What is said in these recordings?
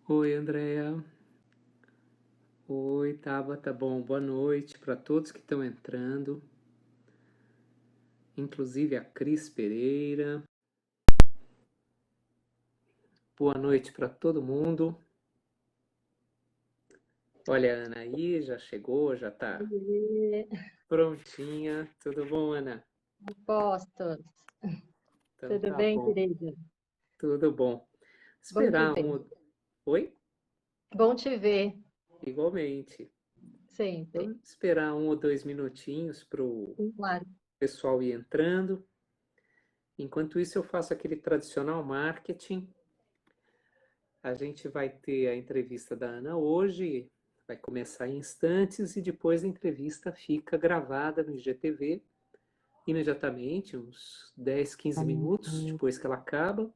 Oi, Andréa. Oi, Tabata. Bom, boa noite para todos que estão entrando, inclusive a Cris Pereira. Boa noite para todo mundo. Olha, a Ana aí já chegou, já está Oiê, prontinha. Tudo bom, Ana? Postos. Então Tudo tá bem, bom, querida? tudo bom. Bom te Esperar ver. um. Oi? Bom te ver, Igualmente. sempre. Vamos esperar 1 ou 2 minutinhos para o Sim, claro. pessoal ir entrando. Enquanto isso, eu faço aquele tradicional marketing. A gente vai ter a entrevista da Ana hoje, vai começar em instantes e depois a entrevista fica gravada no IGTV imediatamente, uns 10, 15 minutos depois que ela acaba.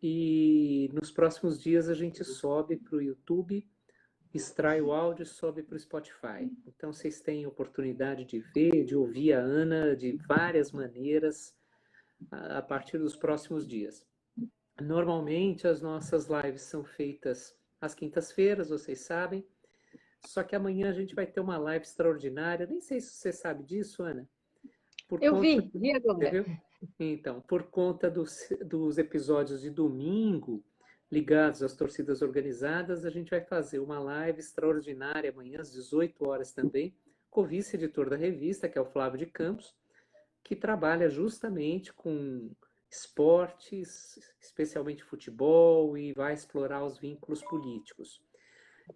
E nos próximos dias a gente sobe para o YouTube, extrai o áudio e sobe para o Spotify. Então vocês têm oportunidade de ver, de ouvir a Ana de várias maneiras a partir dos próximos dias. Normalmente as nossas lives são feitas às quintas-feiras, vocês sabem. Só que amanhã a gente vai ter uma live extraordinária. Nem sei se você sabe disso, Ana. Por Eu conta, vi você agora. viu? Então, por conta dos episódios de domingo ligados às torcidas organizadas, a gente vai fazer uma live extraordinária amanhã às 18 horas também, com o vice-editor da revista, que é o Flávio de Campos, que trabalha justamente com esportes, especialmente futebol, e vai explorar os vínculos políticos.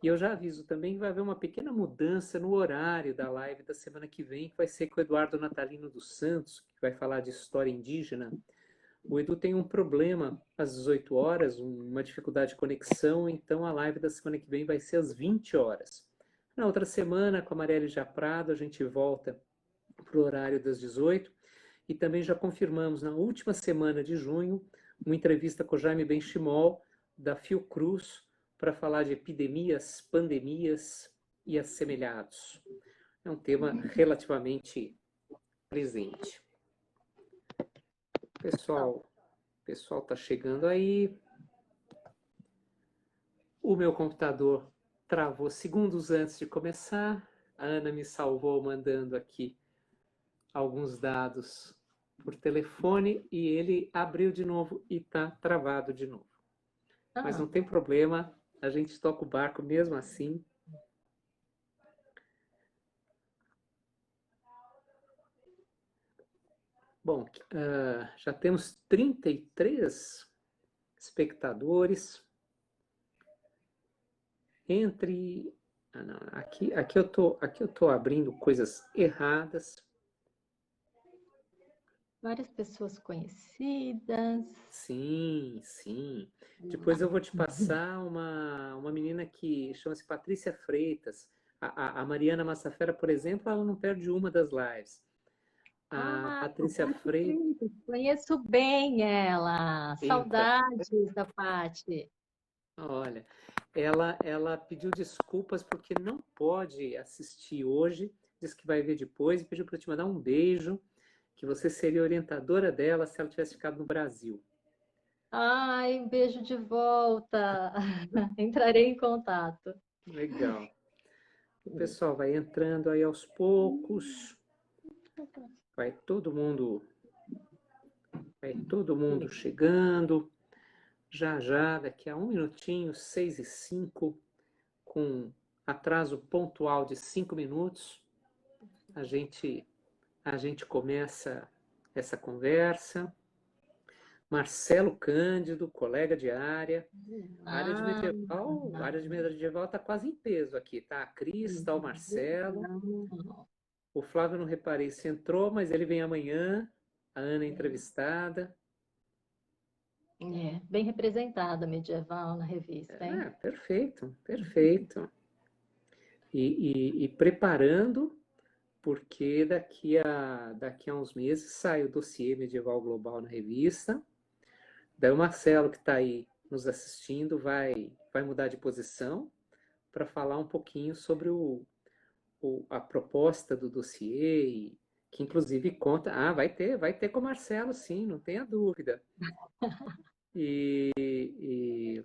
E eu já aviso também que vai haver uma pequena mudança no horário da live da semana que vem, que vai ser com o Eduardo Natalino dos Santos, que vai falar de história indígena. O Edu tem um problema às 18 horas, uma dificuldade de conexão, então a live da semana que vem vai ser às 20 horas. Na outra semana, com a Marielle Japrado, a gente volta para o horário das 18. E também já confirmamos na última semana de junho uma entrevista com o Jaime Benchimol, da Fiocruz, para falar de epidemias, pandemias e assemelhados. É um tema relativamente presente. Pessoal está chegando aí. O meu computador travou segundos antes de começar. A Ana me salvou mandando aqui alguns dados por telefone e ele abriu de novo e está travado de novo. Mas Ah, não tem problema, a gente toca o barco mesmo assim. Bom, já temos 33 espectadores. Entre. Ah, não, aqui eu tô abrindo coisas erradas. várias pessoas conhecidas. Sim, sim. Depois eu vou te passar uma menina que chama-se Patrícia Freitas. A Mariana Massafera, por exemplo, ela não perde uma das lives. A Ah, Patrícia Paty Freitas. Freitas, conheço bem ela. Então, Saudades da Paty. olha, ela pediu desculpas porque não pode assistir hoje, disse que vai ver depois e pediu para eu te mandar um beijo, que você seria orientadora dela se ela tivesse ficado no Brasil. Ai, um beijo de volta. Entrarei em contato. Legal. O pessoal vai entrando aí aos poucos, vai todo mundo, vai todo mundo chegando. Já já, daqui a 1 minutinho, 6:05, com atraso pontual de 5 minutos, a gente a gente começa essa conversa. Marcelo Cândido, colega de área. Ah, A área de medieval está quase em peso aqui, tá? A Cris, está o Marcelo. legal. O Flávio não reparei se entrou, mas ele vem amanhã. A Ana é entrevistada. É, bem representada medieval na revista, hein? Perfeito, perfeito. E preparando, porque daqui a uns meses sai o dossiê Medieval Global na revista. Daí o Marcelo, que está aí nos assistindo, vai mudar de posição para falar um pouquinho sobre a proposta do dossiê, que inclusive conta. Ah, vai ter com o Marcelo, sim, não tenha dúvida. E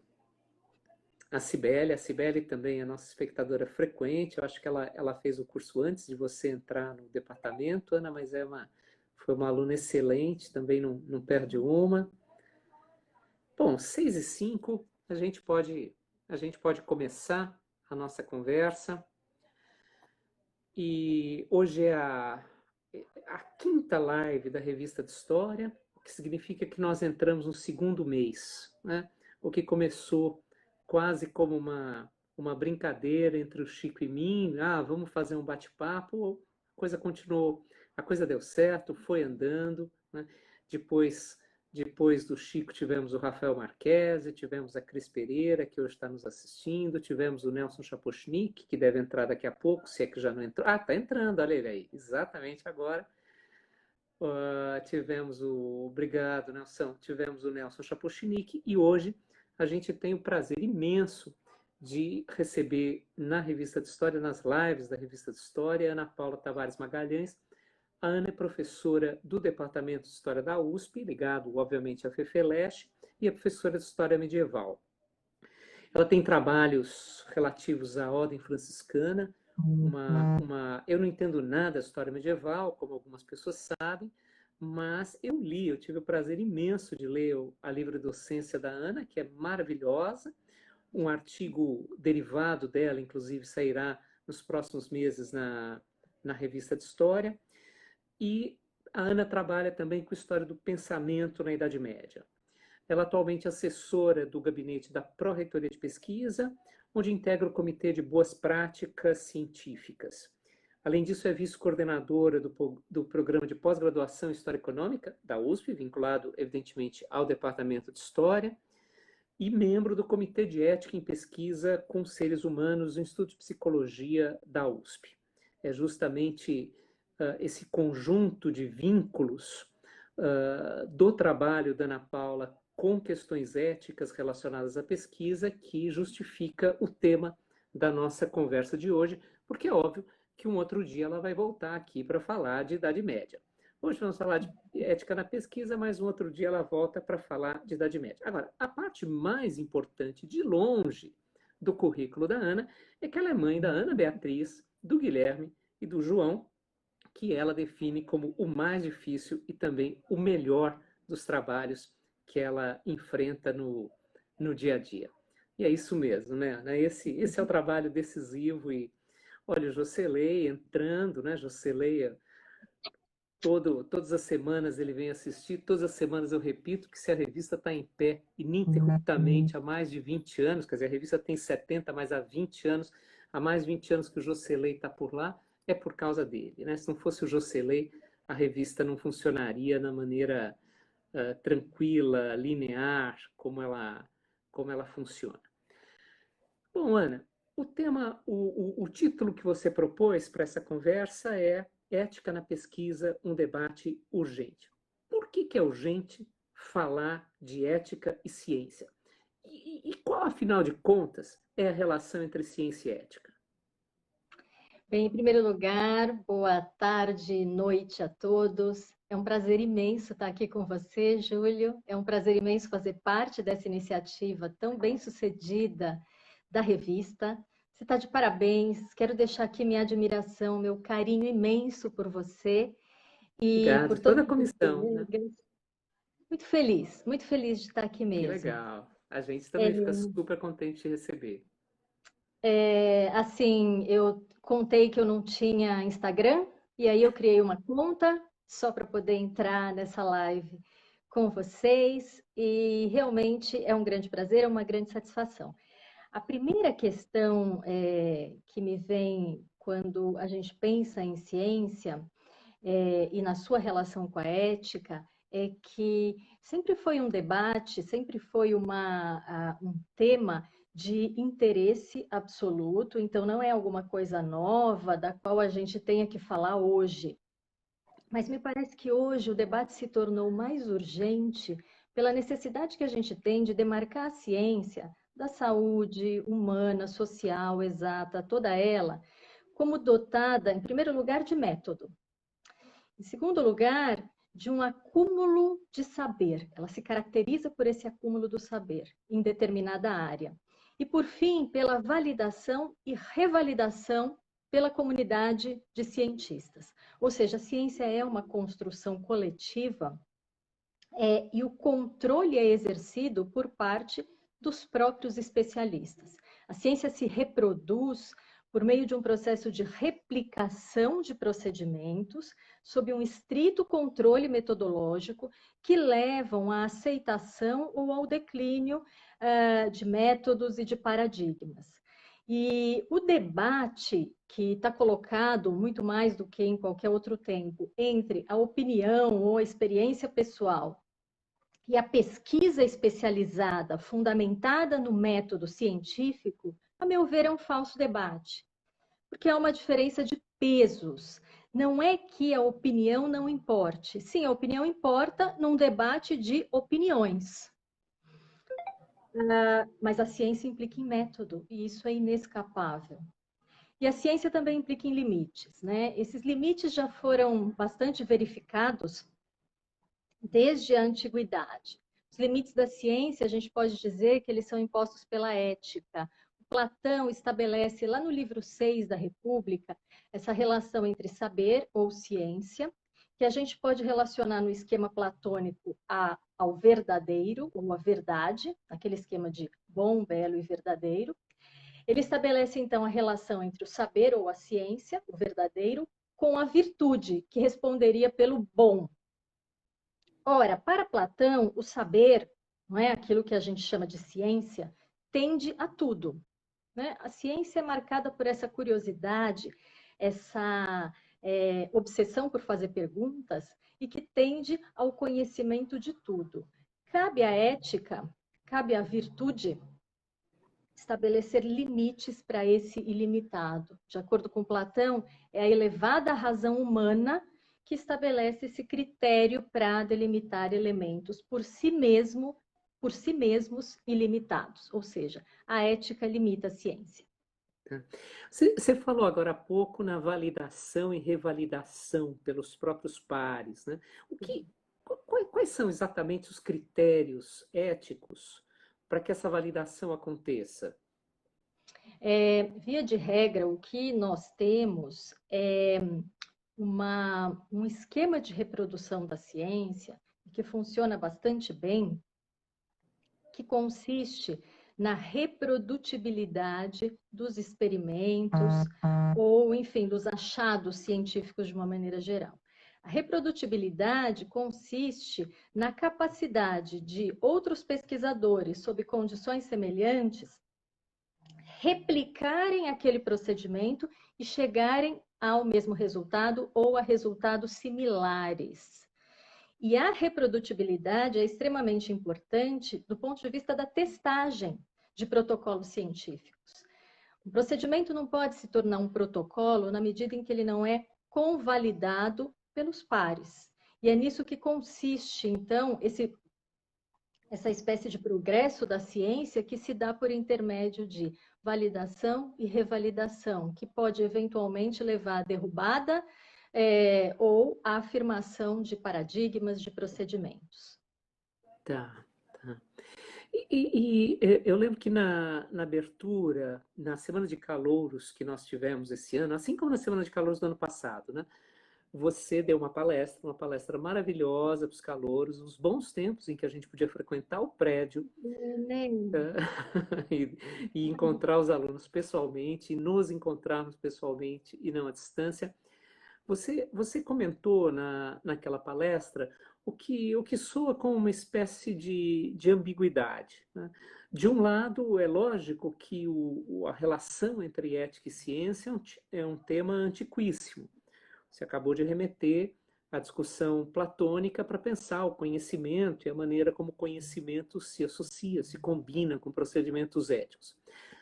A Cibele também é nossa espectadora frequente. Eu acho que ela fez o curso antes de você entrar no departamento, Ana, mas foi uma aluna excelente, também não perde uma. Bom, 6:05, a gente pode começar a nossa conversa. E hoje é a quinta live da Revista de História, o que significa que nós entramos no segundo mês, né? O que começou quase como uma brincadeira entre o Chico e mim, vamos fazer um bate-papo, a coisa continuou, a coisa deu certo, foi andando, né? Depois, depois do Chico tivemos o Rafael Marquese, tivemos a Cris Pereira, que hoje está nos assistindo, tivemos o Nelson Chapochnik, que deve entrar daqui a pouco, se é que já não entrou. Está entrando, olha ele aí, exatamente agora. Obrigado, Nelson, tivemos o Nelson Chapochnik e hoje a gente tem o prazer imenso de receber na Revista de História, nas lives da Revista de História, Ana Paula Tavares Magalhães. A Ana é professora do Departamento de História da USP, ligado, obviamente, à FEFELESH, e é professora de História Medieval. Ela tem trabalhos relativos à Ordem Franciscana. Eu não entendo nada da história medieval, como algumas pessoas sabem, mas eu tive o prazer imenso de ler a livre-docência da Ana, que é maravilhosa. Um artigo derivado dela, inclusive, sairá nos próximos meses na Revista de História. E a Ana trabalha também com história do pensamento na Idade Média. Ela atualmente é assessora do gabinete da Pró-Reitoria de Pesquisa, onde integra o Comitê de Boas Práticas Científicas. Além disso, é vice-coordenadora do Programa de Pós-Graduação em História Econômica da USP, vinculado, evidentemente, ao Departamento de História, e membro do Comitê de Ética em Pesquisa com Seres Humanos no Instituto de Psicologia da USP. É justamente esse conjunto de vínculos do trabalho da Ana Paula com questões éticas relacionadas à pesquisa que justifica o tema da nossa conversa de hoje, porque é óbvio que um outro dia ela vai voltar aqui para falar de Idade Média. Hoje vamos falar de ética na pesquisa, mas um outro dia ela volta para falar de Idade Média. Agora, a parte mais importante, de longe, do currículo da Ana é que ela é mãe da Ana Beatriz, do Guilherme e do João, que ela define como o mais difícil e também o melhor dos trabalhos que ela enfrenta no dia a dia. E é isso mesmo, né? Esse é o trabalho decisivo e, olha, o Jocelyn entrando, né? Jocelyn, todas as semanas ele vem assistir, todas as semanas eu repito que se a revista está em pé ininterruptamente há mais de 20 anos, quer dizer, a revista tem 70, mas há 20 anos, há mais de 20 anos que o Jocelyn está por lá, é por causa dele, né? Se não fosse o Jocelyn, a revista não funcionaria na maneira tranquila, linear, como ela funciona. Bom, Ana, o título que você propôs para essa conversa é Ética na Pesquisa, um debate urgente. Por que é urgente falar de ética e ciência? E qual, afinal de contas, é a relação entre ciência e ética? Bem, em primeiro lugar, boa tarde, noite a todos. É um prazer imenso estar aqui com você, Júlio. É um prazer imenso fazer parte dessa iniciativa tão bem-sucedida da revista. Você está de parabéns. Quero deixar aqui minha admiração, meu carinho imenso por você e Obrigado, por toda todos a os comissão, né? colegas. Muito feliz de estar aqui Que mesmo. legal. A gente também fica super contente de receber. Assim, eu contei que eu não tinha Instagram, e aí eu criei uma conta só para poder entrar nessa live com vocês, e realmente é um grande prazer, é uma grande satisfação. A primeira questão que me vem quando a gente pensa em ciência e na sua relação com a ética é que sempre foi um debate, sempre foi um tema de interesse absoluto, então não é alguma coisa nova da qual a gente tenha que falar hoje. Mas me parece que hoje o debate se tornou mais urgente pela necessidade que a gente tem de demarcar a ciência da saúde humana, social, exata, toda ela, como dotada, em primeiro lugar, de método. Em segundo lugar, de um acúmulo de saber. Ela se caracteriza por esse acúmulo do saber em determinada área. E, por fim, pela validação e revalidação pela comunidade de cientistas. Ou seja, a ciência é uma construção coletiva e o controle é exercido por parte dos próprios especialistas. A ciência se reproduz por meio de um processo de replicação de procedimentos, sob um estrito controle metodológico, que levam à aceitação ou ao declínio de métodos e de paradigmas. E o debate que está colocado, muito mais do que em qualquer outro tempo, entre a opinião ou a experiência pessoal e a pesquisa especializada, fundamentada no método científico, a meu ver, é um falso debate, porque há uma diferença de pesos. Não é que a opinião não importe. Sim, a opinião importa num debate de opiniões. Mas a ciência implica em método, e isso é inescapável. E a ciência também implica em limites, né? Esses limites já foram bastante verificados desde a antiguidade. Os limites da ciência, a gente pode dizer que eles são impostos pela ética. Platão estabelece lá no livro 6 da República essa relação entre saber ou ciência, que a gente pode relacionar no esquema platônico ao verdadeiro ou à verdade, naquele esquema de bom, belo e verdadeiro. Ele estabelece então a relação entre o saber ou a ciência, o verdadeiro, com a virtude, que responderia pelo bom. Ora, para Platão, o saber, não é aquilo que a gente chama de ciência, tende a tudo. Né? A ciência é marcada por essa curiosidade, essa obsessão por fazer perguntas e que tende ao conhecimento de tudo. Cabe à ética, cabe à virtude estabelecer limites para esse ilimitado. De acordo com Platão, é a elevada razão humana que estabelece esse critério para delimitar elementos por si mesmos ilimitados, ou seja, a ética limita a ciência. Você falou agora há pouco na validação e revalidação pelos próprios pares, né? Quais são exatamente os critérios éticos para que essa validação aconteça? Via de regra, o que nós temos é um esquema de reprodução da ciência que funciona bastante bem, que consiste na reprodutibilidade dos experimentos ou, enfim, dos achados científicos de uma maneira geral. A reprodutibilidade consiste na capacidade de outros pesquisadores, sob condições semelhantes, replicarem aquele procedimento e chegarem ao mesmo resultado ou a resultados similares. E a reprodutibilidade é extremamente importante do ponto de vista da testagem de protocolos científicos. O procedimento não pode se tornar um protocolo na medida em que ele não é convalidado pelos pares. E é nisso que consiste, então, essa espécie de progresso da ciência que se dá por intermédio de validação e revalidação, que pode eventualmente levar à derrubada ou à afirmação de paradigmas, de procedimentos. Tá. Eu lembro que na abertura, na Semana de Calouros que nós tivemos esse ano, assim como na Semana de Calouros do ano passado, né? Você deu uma palestra maravilhosa para os calouros, os bons tempos em que a gente podia frequentar o prédio e encontrar os alunos pessoalmente, e nos encontrarmos pessoalmente e não à distância. Você comentou naquela palestra o que soa como uma espécie de ambiguidade, né? De um lado, é lógico que a relação entre ética e ciência é um tema antiquíssimo. Você acabou de remeter à discussão platônica para pensar o conhecimento e a maneira como o conhecimento se associa, se combina com procedimentos éticos.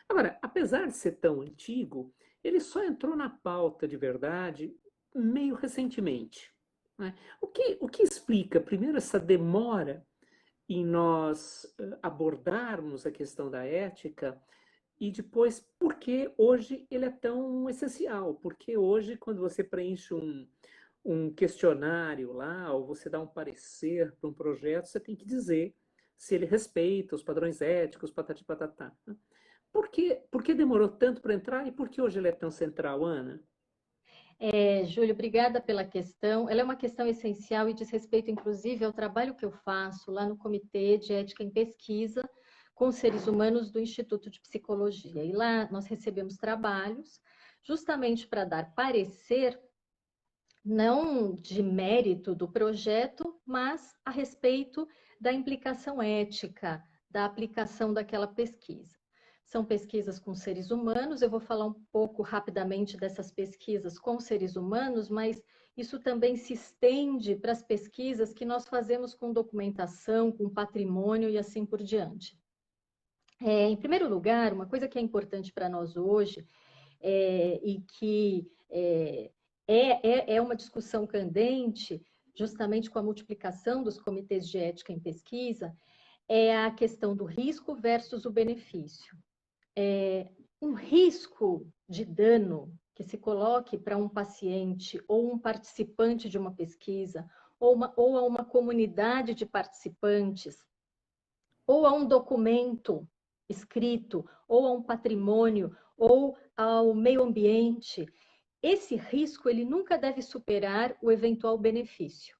Agora, apesar de ser tão antigo, ele só entrou na pauta de verdade meio recentemente, né? O que explica, primeiro, essa demora em nós abordarmos a questão da ética e depois, por que hoje ele é tão essencial? Porque hoje, quando você preenche um questionário lá, ou você dá um parecer para um projeto, você tem que dizer se ele respeita os padrões éticos, patati patatá, né? Por que demorou tanto para entrar e por que hoje ele é tão central, Ana? Júlio, obrigada pela questão. Ela é uma questão essencial e diz respeito, inclusive, ao trabalho que eu faço lá no Comitê de Ética em Pesquisa com seres humanos do Instituto de Psicologia. E lá nós recebemos trabalhos justamente para dar parecer, não de mérito do projeto, mas a respeito da implicação ética, da aplicação daquela pesquisa. São pesquisas com seres humanos, eu vou falar um pouco rapidamente dessas pesquisas com seres humanos, mas isso também se estende para as pesquisas que nós fazemos com documentação, com patrimônio e assim por diante. Em primeiro lugar, uma coisa que é importante para nós hoje, e que é uma discussão candente, justamente com a multiplicação dos comitês de ética em pesquisa, é a questão do risco versus o benefício. Um risco de dano que se coloque para um paciente ou um participante de uma pesquisa, ou a uma comunidade de participantes, ou a um documento escrito, ou a um patrimônio, ou ao meio ambiente, esse risco ele nunca deve superar o eventual benefício.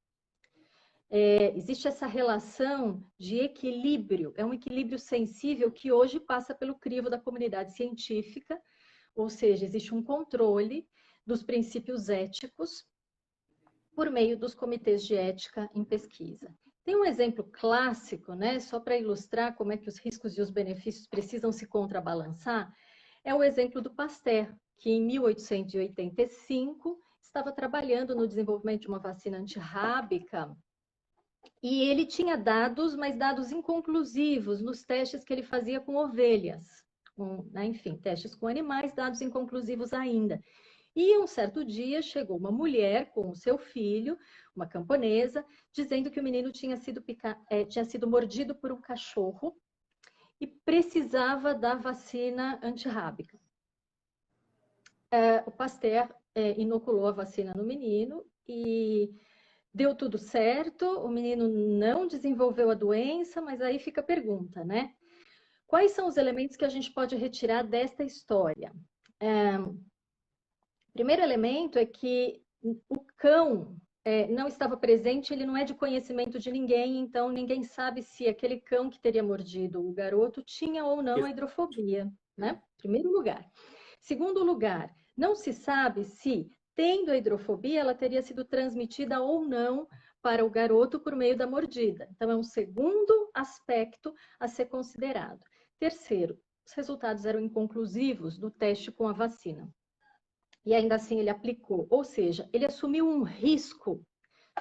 Existe essa relação de equilíbrio, é um equilíbrio sensível que hoje passa pelo crivo da comunidade científica, ou seja, existe um controle dos princípios éticos por meio dos comitês de ética em pesquisa. Tem um exemplo clássico, né, só para ilustrar como é que os riscos e os benefícios precisam se contrabalançar, é o exemplo do Pasteur, que em 1885 estava trabalhando no desenvolvimento de uma vacina antirrábica e ele tinha dados, mas dados inconclusivos nos testes que ele fazia com ovelhas. Enfim, testes com animais, dados inconclusivos ainda. E um certo dia chegou uma mulher com o seu filho, uma camponesa, dizendo que o menino tinha sido mordido por um cachorro e precisava da vacina antirrábica. O Pasteur inoculou a vacina no menino e deu tudo certo, o menino não desenvolveu a doença, mas aí fica a pergunta, né? Quais são os elementos que a gente pode retirar desta história? O primeiro elemento é que o cão não estava presente, ele não é de conhecimento de ninguém, então ninguém sabe se aquele cão que teria mordido o garoto tinha ou não a hidrofobia, né? Primeiro lugar. Segundo lugar, não se sabe se, tendo a hidrofobia, ela teria sido transmitida ou não para o garoto por meio da mordida. Então, é um segundo aspecto a ser considerado. Terceiro, os resultados eram inconclusivos do teste com a vacina. E ainda assim ele aplicou, ou seja, ele assumiu um risco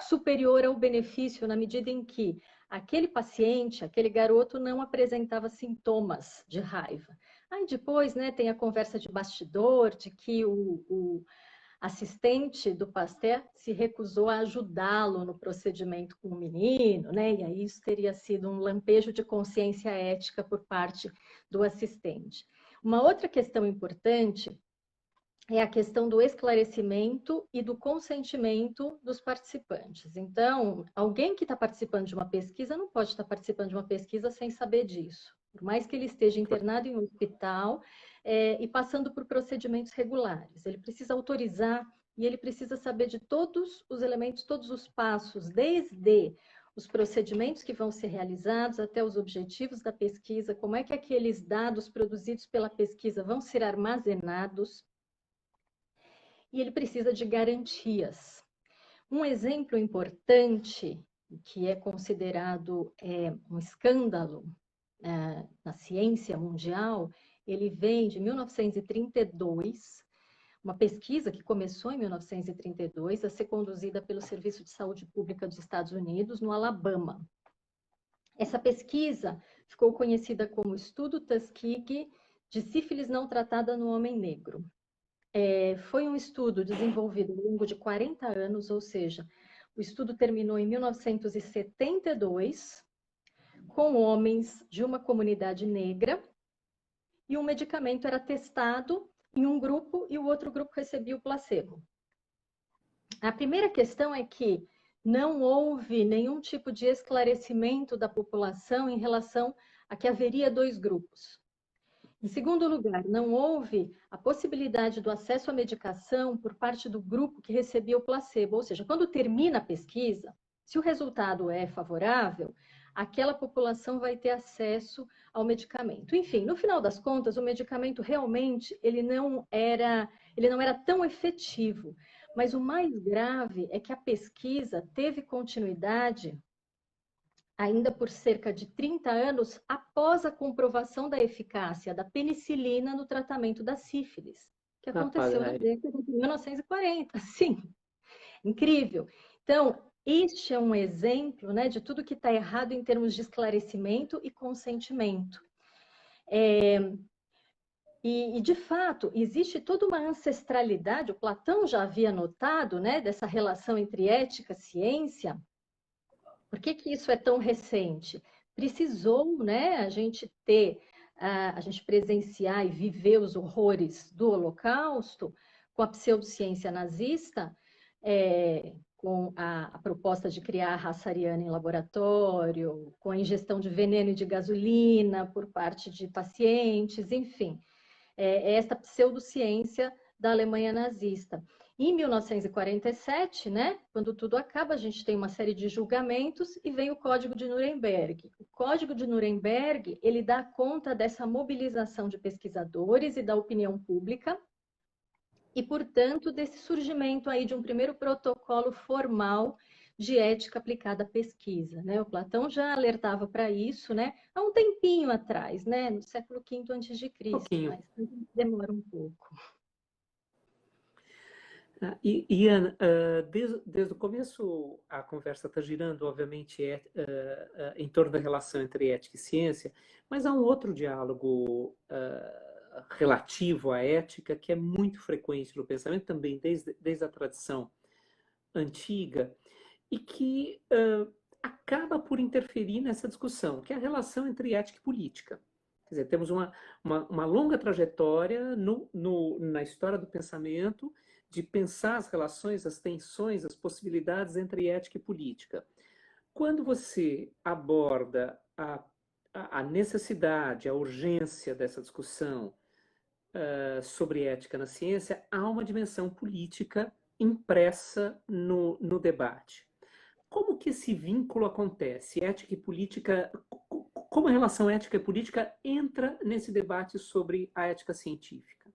superior ao benefício na medida em que aquele paciente, aquele garoto não apresentava sintomas de raiva. Aí depois, né, tem a conversa de bastidor de que o assistente do Pasteur se recusou a ajudá-lo no procedimento com o menino, né? E aí isso teria sido um lampejo de consciência ética por parte do assistente. Uma outra questão importante é a questão do esclarecimento e do consentimento dos participantes. Então, alguém que está participando de uma pesquisa não pode estar participando de uma pesquisa sem saber disso. Por mais que ele esteja internado em um hospital e passando por procedimentos regulares. Ele precisa autorizar e ele precisa saber de todos os elementos, todos os passos, desde os procedimentos que vão ser realizados até os objetivos da pesquisa, como é que aqueles dados produzidos pela pesquisa vão ser armazenados, e ele precisa de garantias. Um exemplo importante, que é considerado um escândalo na ciência mundial, ele vem de 1932, uma pesquisa que começou em 1932 a ser conduzida pelo Serviço de Saúde Pública dos Estados Unidos, no Alabama. Essa pesquisa ficou conhecida como Estudo Tuskegee de sífilis não tratada no homem negro. Foi um estudo desenvolvido ao longo de 40 anos, ou seja, o estudo terminou em 1972, com homens de uma comunidade negra, e um medicamento era testado em um grupo e o outro grupo recebia o placebo. A primeira questão é que não houve nenhum tipo de esclarecimento da população em relação a que haveria dois grupos. Em segundo lugar, não houve a possibilidade do acesso à medicação por parte do grupo que recebia o placebo, ou seja, quando termina a pesquisa, se o resultado é favorável, aquela população vai ter acesso ao medicamento. Enfim, no final das contas, o medicamento realmente ele não era tão efetivo. Mas o mais grave é que a pesquisa teve continuidade ainda por cerca de 30 anos após a comprovação da eficácia da penicilina no tratamento da sífilis, que Rapaz, aconteceu na década de 1940. Sim, incrível. Então, este é um exemplo, né, de tudo que está errado em termos de esclarecimento e consentimento. De fato, existe toda uma ancestralidade, o Platão já havia notado, né, dessa relação entre ética e ciência. Por que que isso é tão recente? Precisou, né, a gente presenciar e viver os horrores do Holocausto com a pseudociência nazista, com a proposta de criar a raça ariana em laboratório, com a ingestão de veneno e de gasolina por parte de pacientes, enfim, esta pseudociência da Alemanha nazista. Em 1947, né, quando tudo acaba, a gente tem uma série de julgamentos e vem o Código de Nuremberg. O Código de Nuremberg, ele dá conta dessa mobilização de pesquisadores e da opinião pública e, portanto, desse surgimento aí de um primeiro protocolo formal de ética aplicada à pesquisa, né? O Platão já alertava para isso, né, há um tempinho atrás, né, no século V a.C., Um pouquinho. mas demora um pouco. Ian, desde o começo a conversa está girando, obviamente, em torno da relação entre ética e ciência, mas há um outro diálogo relativo à ética que é muito frequente no pensamento, também desde a tradição antiga, e que acaba por interferir nessa discussão, que é a relação entre ética e política. Quer dizer, temos uma longa trajetória na história do pensamento de pensar as relações, as tensões, as possibilidades entre ética e política. Quando você aborda a necessidade, a urgência dessa discussão sobre ética na ciência, há uma dimensão política impressa no debate. Como que esse vínculo acontece? Ética e política, como a relação ética e política entra nesse debate sobre a ética científica?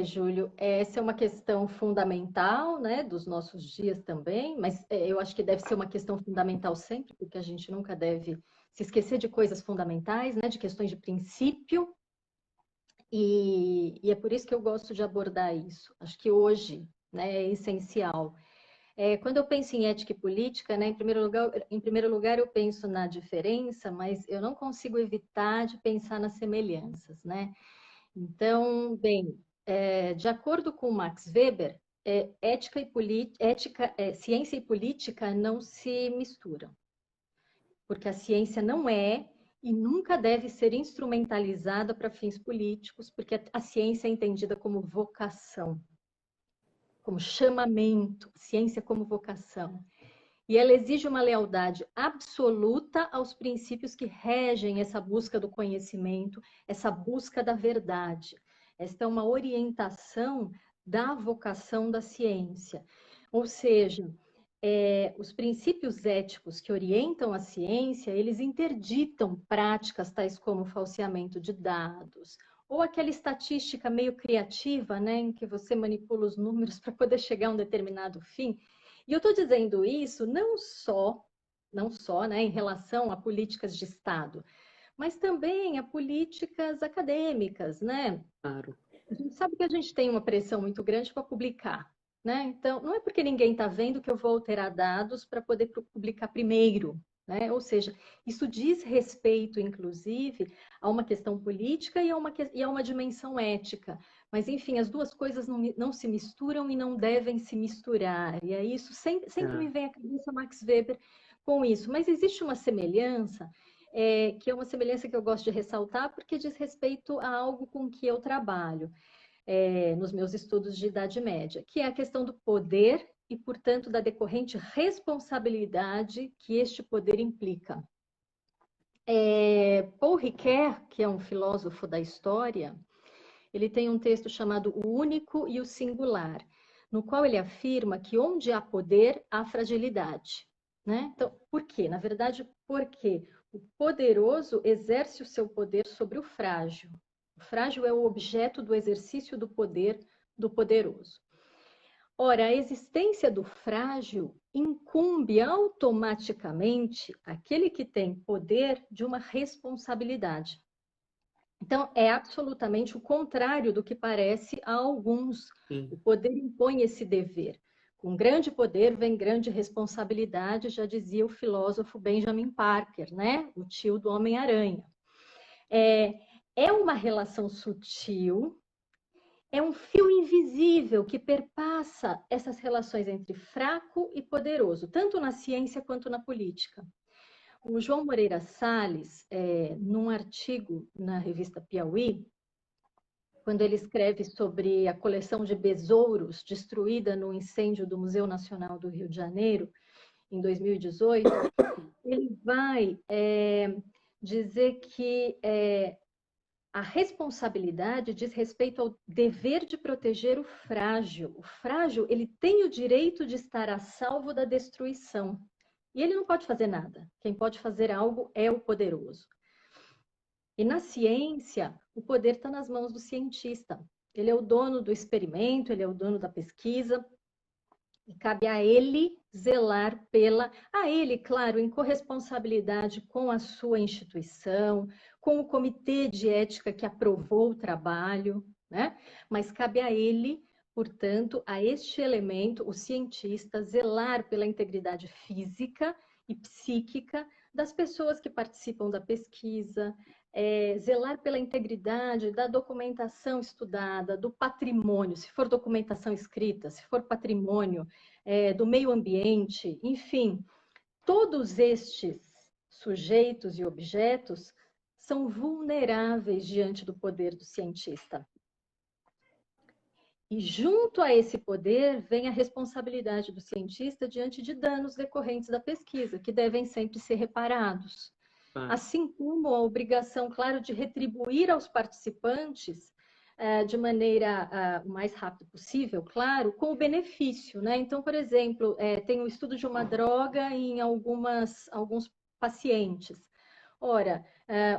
Júlio, essa é uma questão fundamental, né, dos nossos dias também, mas eu acho que deve ser uma questão fundamental sempre, porque a gente nunca deve se esquecer de coisas fundamentais, né, de questões de princípio, e é por isso que eu gosto de abordar isso. Acho que hoje, né, é essencial. Quando eu penso em ética e política, né, em primeiro lugar eu penso na diferença, mas eu não consigo evitar de pensar nas semelhanças, né? Então, bem, de acordo com Max Weber, ciência e política não se misturam, porque a ciência não é e nunca deve ser instrumentalizada para fins políticos, porque a ciência é entendida como vocação, como chamamento, ciência como vocação. E ela exige uma lealdade absoluta aos princípios que regem essa busca do conhecimento, essa busca da verdade. Esta é uma orientação da vocação da ciência. Ou seja, os princípios éticos que orientam a ciência, eles interditam práticas tais como o falseamento de dados, ou aquela estatística meio criativa, né, em que você manipula os números para poder chegar a um determinado fim. E eu estou dizendo isso não só, né, em relação a políticas de Estado, mas também a políticas acadêmicas, né? Claro. A gente sabe que a gente tem uma pressão muito grande para publicar, né? Então, não é porque ninguém está vendo que eu vou alterar dados para poder publicar primeiro, né? Ou seja, isso diz respeito, inclusive, a uma questão política e a uma dimensão ética. Mas, enfim, as duas coisas não se misturam e não devem se misturar. E é isso, sempre me vem à cabeça Max Weber com isso. Mas existe uma semelhança, que é uma semelhança que eu gosto de ressaltar, porque diz respeito a algo com que eu trabalho nos meus estudos de Idade Média, que é a questão do poder e, portanto, da decorrente responsabilidade que este poder implica. Paul Ricoeur, que é um filósofo da história, ele tem um texto chamado O Único e o Singular, no qual ele afirma que onde há poder, há fragilidade. Né? Então, por quê? Na verdade, porque o poderoso exerce o seu poder sobre o frágil. O frágil é o objeto do exercício do poder do poderoso. Ora, a existência do frágil incumbe automaticamente aquele que tem poder de uma responsabilidade. Então, é absolutamente o contrário do que parece a alguns. O poder impõe esse dever. Com grande poder vem grande responsabilidade, já dizia o filósofo Benjamin Parker, né? O tio do Homem-Aranha. É uma relação sutil, é um fio invisível que perpassa essas relações entre fraco e poderoso, tanto na ciência quanto na política. O João Moreira Salles, num artigo na revista Piauí, quando ele escreve sobre a coleção de besouros destruída no incêndio do Museu Nacional do Rio de Janeiro, em 2018, ele vai dizer que a responsabilidade diz respeito ao dever de proteger o frágil. O frágil, ele tem o direito de estar a salvo da destruição. E ele não pode fazer nada. Quem pode fazer algo é o poderoso. E na ciência, o poder está nas mãos do cientista. Ele é o dono do experimento, ele é o dono da pesquisa, e cabe a ele zelar pela... A ele, claro, em corresponsabilidade com a sua instituição, com o comitê de ética que aprovou o trabalho, né? Mas cabe a ele, portanto, a este elemento, o cientista, zelar pela integridade física e psíquica das pessoas que participam da pesquisa, zelar pela integridade da documentação estudada, do patrimônio, se for documentação escrita, se for patrimônio, do meio ambiente, enfim, todos estes sujeitos e objetos são vulneráveis diante do poder do cientista. E junto a esse poder vem a responsabilidade do cientista diante de danos decorrentes da pesquisa, que devem sempre ser reparados. Assim como a obrigação, claro, de retribuir aos participantes de maneira o mais rápido possível, claro, com o benefício, né? Então, por exemplo, tem o estudo de uma droga em alguns pacientes. Ora,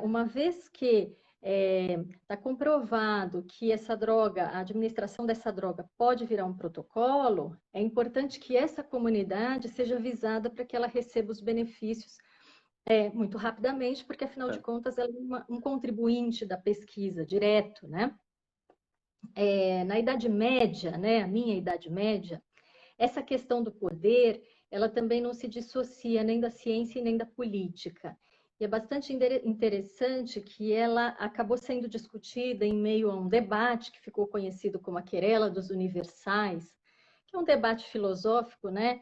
uma vez que está comprovado que essa droga, a administração dessa droga pode virar um protocolo, é importante que essa comunidade seja avisada para que ela receba os benefícios muito rapidamente, porque afinal de contas ela é um contribuinte da pesquisa direto, né? Na Idade Média, né, a minha Idade Média, essa questão do poder, ela também não se dissocia nem da ciência e nem da política. E é bastante interessante que ela acabou sendo discutida em meio a um debate que ficou conhecido como a Querela dos Universais, que é um debate filosófico, né?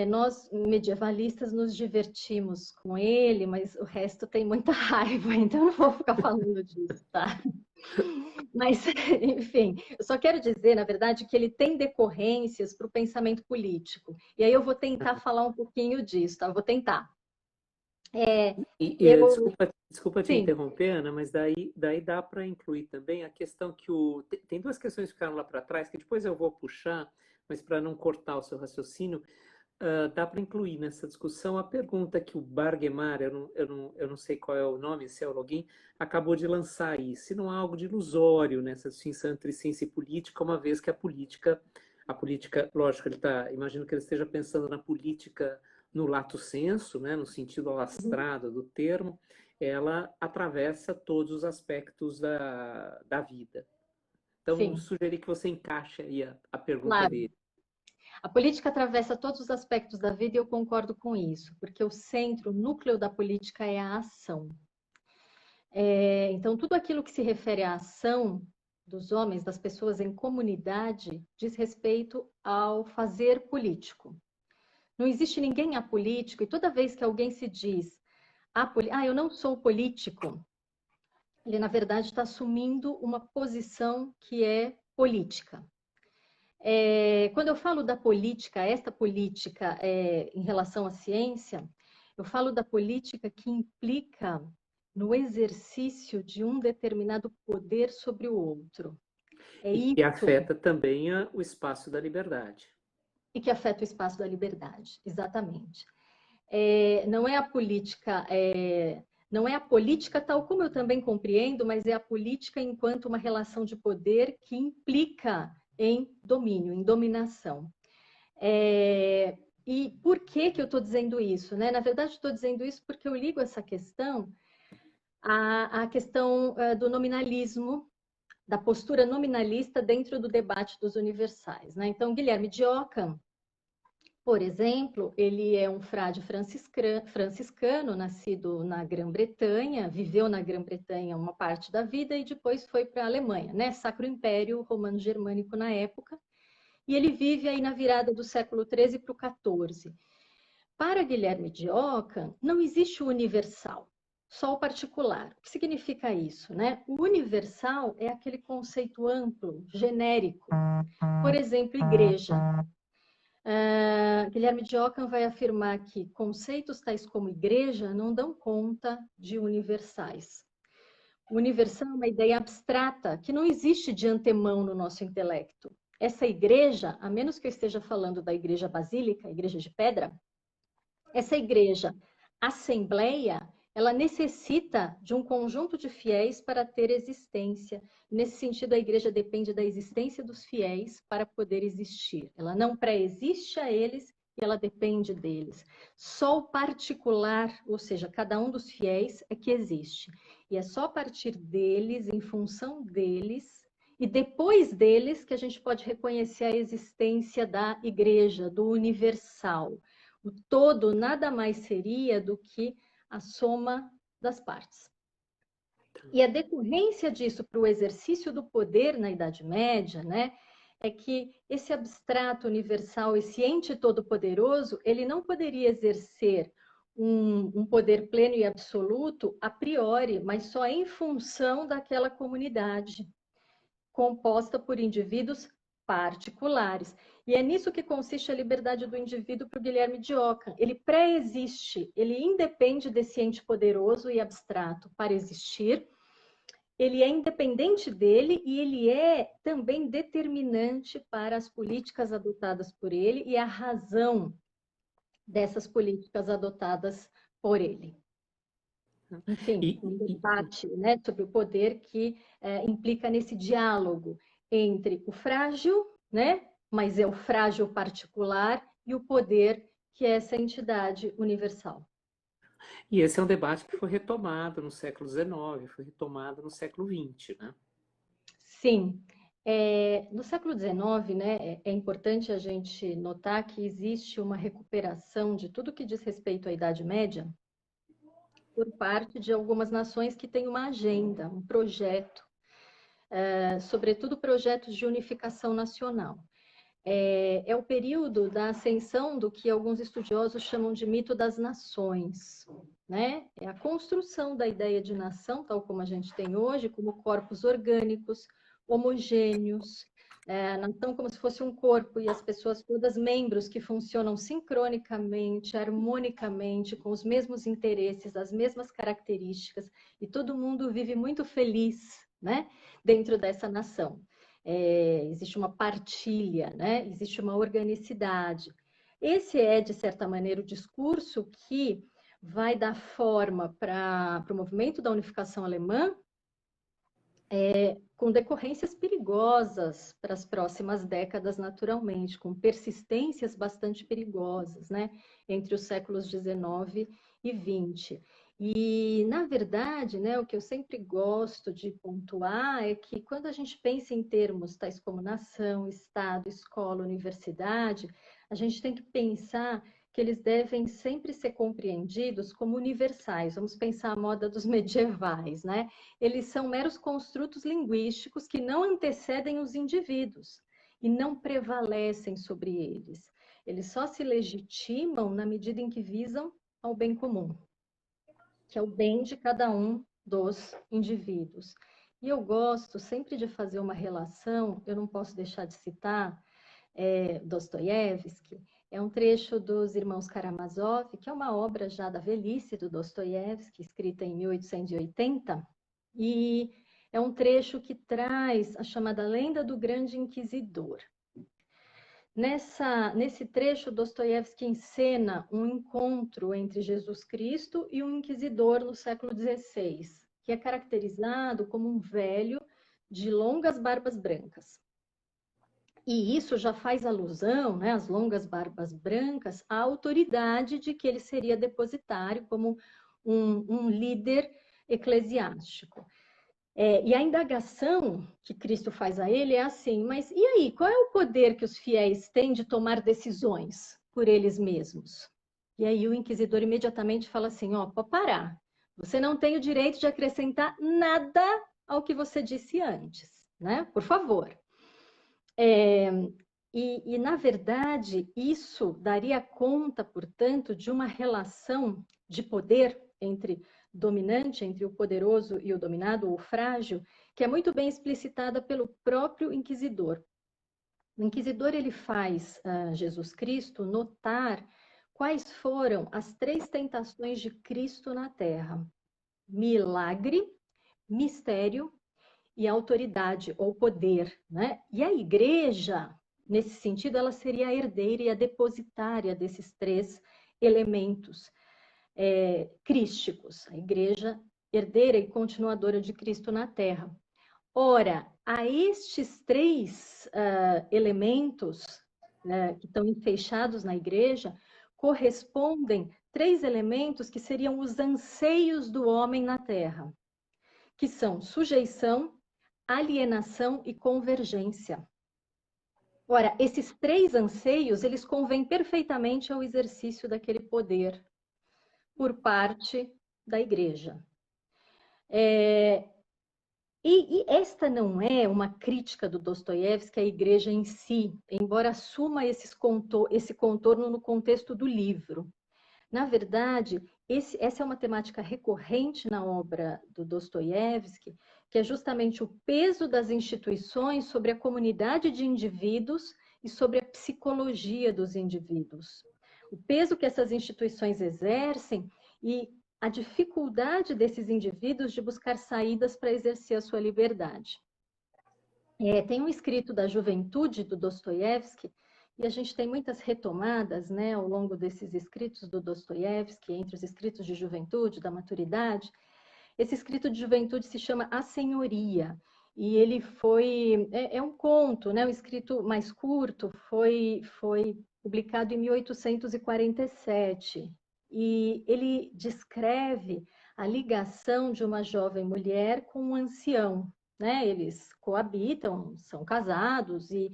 Nós, medievalistas, nos divertimos com ele, mas o resto tem muita raiva, então eu não vou ficar falando disso, tá? Mas, enfim, eu só quero dizer, na verdade, que ele tem decorrências para o pensamento político. E aí eu vou tentar falar um pouquinho disso, tá? Eu vou tentar. Desculpa te Sim. interromper, Ana, mas daí dá para incluir também a questão que tem duas questões que ficaram lá para trás, que depois eu vou puxar, mas para não cortar o seu raciocínio, dá para incluir nessa discussão a pergunta que o Bargemar, eu não sei qual é o nome, se é o login, acabou de lançar aí. Se não há algo de ilusório nessa distinção entre ciência e política, uma vez que a política, lógico, imagino que ele esteja pensando na política no lato sensu, né, no sentido alastrado do termo, ela atravessa todos os aspectos da vida. Então, sugeri que você encaixe aí a pergunta dele. A política atravessa todos os aspectos da vida e eu concordo com isso, porque o centro, o núcleo da política é a ação. Então, tudo aquilo que se refere à ação dos homens, das pessoas em comunidade, diz respeito ao fazer político. Não existe ninguém apolítico, e toda vez que alguém se diz, eu não sou político, ele, na verdade, está assumindo uma posição que é política. Quando eu falo da política, esta política em relação à ciência, Eu falo da política que implica no exercício de um determinado poder sobre o outro. É E que isso. afeta também o espaço da liberdade. E que afeta o espaço da liberdade, exatamente. Não é a política, não é a política tal como eu também compreendo, mas é a política enquanto uma relação de poder que implica em domínio, em dominação. E por que que eu estou dizendo isso, né? Na verdade, estou dizendo isso porque eu ligo essa questão à questão do nominalismo, da postura nominalista dentro do debate dos universais, né? Então, Guilherme de Ockham, por exemplo, ele é um frade franciscano, nascido na Grã-Bretanha, viveu na Grã-Bretanha uma parte da vida e depois foi para a Alemanha, né? Sacro Império Romano-Germânico na época. E ele vive aí na virada do século XIII para o XIV. Para Guilherme de Ockham, não existe o universal, só o particular. O que significa isso, né? O universal é aquele conceito amplo, genérico. Por exemplo, igreja. Guilherme de Ockham vai afirmar que conceitos tais como igreja não dão conta de universais. O universal é uma ideia abstrata que não existe de antemão no nosso intelecto. Essa igreja, a menos que eu esteja falando da igreja basílica, a igreja de pedra, essa igreja, assembleia, ela necessita de um conjunto de fiéis para ter existência. Nesse sentido, a igreja depende da existência dos fiéis para poder existir. Ela não pré-existe a eles e ela depende deles. Só o particular, ou seja, cada um dos fiéis, é que existe. E é só a partir deles, em função deles, e depois deles, que a gente pode reconhecer a existência da igreja, do universal. O todo nada mais seria do que a soma das partes. E a decorrência disso para o exercício do poder na Idade Média, né, é que esse abstrato universal, esse ente todo-poderoso, ele não poderia exercer um poder pleno e absoluto a priori, mas só em função daquela comunidade, composta por indivíduos particulares. E é nisso que consiste a liberdade do indivíduo para o Guilherme de Ockham. Ele pré-existe, ele independe desse ente poderoso e abstrato para existir, ele é independente dele e ele é também determinante para as políticas adotadas por ele e a razão dessas políticas adotadas por ele. Enfim, um debate, né, sobre o poder que implica nesse diálogo entre o frágil, né, mas é o frágil particular, e o poder, que é essa entidade universal. E esse é um debate que foi retomado no século XIX, foi retomado no século XX, né? Sim. No século XIX, né, é importante a gente notar que existe uma recuperação de tudo que diz respeito à Idade Média por parte de algumas nações que têm uma agenda, um projeto, sobretudo projetos de unificação nacional. É o período da ascensão do que alguns estudiosos chamam de mito das nações, né? É a construção da ideia de nação, tal como a gente tem hoje, como corpos orgânicos, homogêneos, nação como se fosse um corpo e as pessoas todas membros que funcionam sincronicamente, harmonicamente, com os mesmos interesses, as mesmas características, e todo mundo vive muito feliz, né? Dentro dessa nação. Existe uma partilha, né? Existe uma organicidade. Esse é, de certa maneira, o discurso que vai dar forma para o movimento da unificação alemã, com decorrências perigosas para as próximas décadas, naturalmente, com persistências bastante perigosas, né? Entre os séculos XIX e XX. E, na verdade, né, o que eu sempre gosto de pontuar é que quando a gente pensa em termos tais como nação, Estado, escola, universidade, a gente tem que pensar que eles devem sempre ser compreendidos como universais. Vamos pensar a moda dos medievais, né? Eles são meros construtos linguísticos que não antecedem os indivíduos e não prevalecem sobre eles. Eles só se legitimam na medida em que visam ao bem comum, que é o bem de cada um dos indivíduos. E eu gosto sempre de fazer uma relação, eu não posso deixar de citar Dostoiévski, É um trecho dos Irmãos Karamazov, que é uma obra já da velhice do Dostoiévski, escrita em 1880, e é um trecho que traz a chamada lenda do Grande Inquisidor. Nesse trecho, Dostoiévski encena um encontro entre Jesus Cristo e um inquisidor no século XVI, que é caracterizado como um velho de longas barbas brancas. E isso já faz alusão, né, às longas barbas brancas, à autoridade de que ele seria depositário como um líder eclesiástico. E a indagação que Cristo faz a ele é assim, mas e aí, qual é o poder que os fiéis têm de tomar decisões por eles mesmos? E aí o inquisidor imediatamente fala assim, ó, pode parar, você não tem o direito de acrescentar nada ao que você disse antes, né? Por favor. Na verdade, isso daria conta, portanto, de uma relação de poder entre dominante, entre o poderoso e o dominado, ou frágil, que é muito bem explicitada pelo próprio inquisidor. O inquisidor ele faz a Jesus Cristo notar quais foram as 3 tentações de Cristo na Terra: milagre, mistério e autoridade ou poder, né? E a igreja, nesse sentido, ela seria a herdeira e a depositária desses 3 elementos crísticos, a igreja herdeira e continuadora de Cristo na Terra. Ora, a estes 3 elementos que estão enfeixados na igreja, correspondem 3 elementos que seriam os anseios do homem na Terra, que são sujeição, alienação e convergência. Ora, esses 3 anseios, eles convêm perfeitamente ao exercício daquele poder por parte da igreja. E esta não é uma crítica do Dostoiévski à igreja em si, embora assuma esse contorno no contexto do livro. Na verdade, essa é uma temática recorrente na obra do Dostoiévski, que é justamente o peso das instituições sobre a comunidade de indivíduos e sobre a psicologia dos indivíduos. O peso que essas instituições exercem e a dificuldade desses indivíduos de buscar saídas para exercer a sua liberdade. Tem um escrito da juventude do Dostoiévski, e a gente tem muitas retomadas, né, ao longo desses escritos do Dostoiévski, entre os escritos de juventude, da maturidade. Esse escrito de juventude se chama A Senhoria, e ele é um conto, né, um escrito mais curto, foi publicado em 1847, e ele descreve a ligação de uma jovem mulher com um ancião, né? Eles coabitam, são casados, e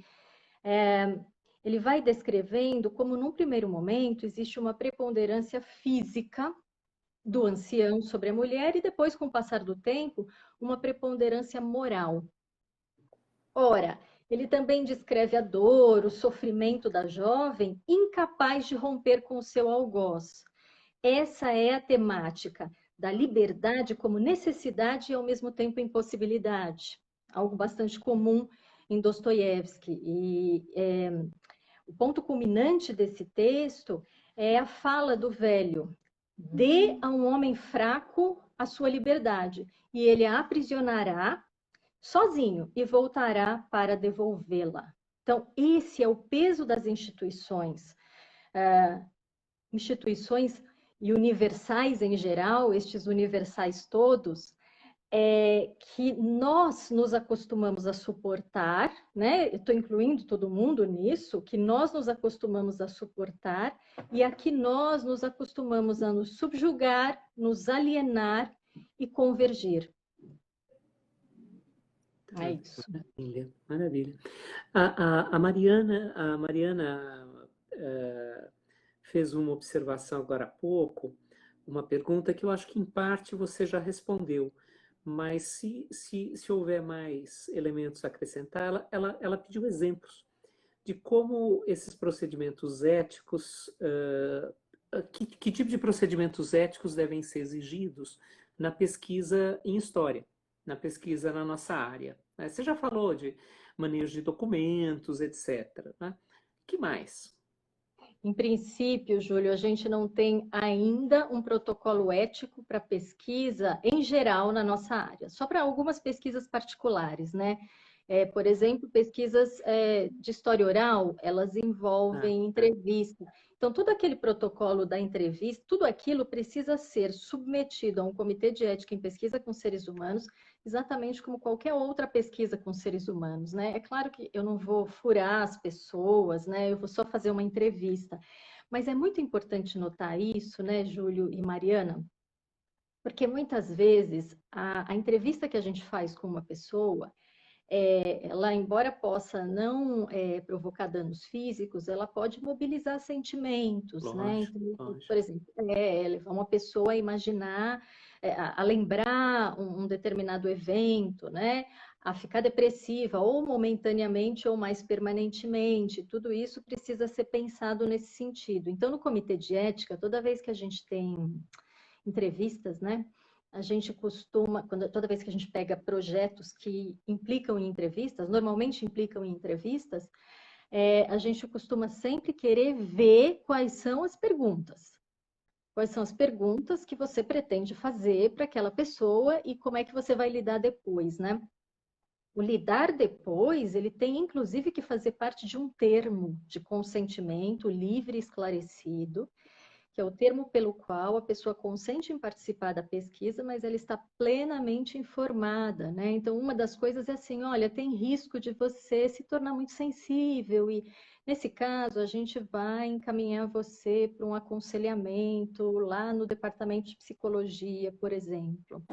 ele vai descrevendo como, num primeiro momento, existe uma preponderância física do ancião sobre a mulher e depois, com o passar do tempo, uma preponderância moral. Ora, ele também descreve a dor, o sofrimento da jovem, incapaz de romper com o seu algoz. Essa é a temática da liberdade como necessidade e, ao mesmo tempo, impossibilidade. Algo bastante comum em Dostoiévski. O ponto culminante desse texto é a fala do velho: dê a um homem fraco a sua liberdade, e ele a aprisionará sozinho e voltará para devolvê-la. Então, esse é o peso das instituições. Instituições e universais em geral, estes universais todos, que nós nos acostumamos a suportar, né? Eu estou incluindo todo mundo nisso, que nós nos acostumamos a suportar e a que nós nos acostumamos a nos subjugar, nos alienar e convergir. É isso. Maravilha, maravilha. A Mariana fez uma observação agora há pouco, uma pergunta que eu acho que em parte você já respondeu, mas se houver mais elementos a acrescentar, ela pediu exemplos de como esses procedimentos éticos, que tipo de procedimentos éticos devem ser exigidos na pesquisa em história, na pesquisa na nossa área. Né? Você já falou de manejo de documentos, etc. Né? Que mais? Em princípio, Júlio, a gente não tem ainda um protocolo ético para pesquisa em geral na nossa área, só para algumas pesquisas particulares, né? Por exemplo, pesquisas de história oral, elas envolvem entrevista. Então, todo aquele protocolo da entrevista, tudo aquilo precisa ser submetido a um comitê de ética em pesquisa com seres humanos, exatamente como qualquer outra pesquisa com seres humanos, né? É claro que eu não vou furar as pessoas, né? Eu vou só fazer uma entrevista. Mas é muito importante notar isso, né, Júlio e Mariana? Porque muitas vezes a entrevista que a gente faz com uma pessoa, ela, embora possa não provocar danos físicos, ela pode mobilizar sentimentos, né? Lógico, Então, lógico. por exemplo, levar uma pessoa a imaginar, a lembrar um determinado evento, né? A ficar depressiva, ou momentaneamente ou mais permanentemente. Tudo isso precisa ser pensado nesse sentido. Então, no comitê de ética, toda vez que a gente tem entrevistas, né? A gente costuma, toda vez que a gente pega projetos que implicam em entrevistas, normalmente implicam em entrevistas, a gente costuma sempre querer ver quais são as perguntas. Quais são as perguntas que você pretende fazer para aquela pessoa e como é que você vai lidar depois, né? O lidar depois, ele tem inclusive que fazer parte de um termo de consentimento livre e esclarecido, que é o termo pelo qual a pessoa consente em participar da pesquisa, mas ela está plenamente informada, né? Então, uma das coisas é assim, olha, tem risco de você se tornar muito sensível e, nesse caso, a gente vai encaminhar você para um aconselhamento lá no departamento de psicologia, por exemplo.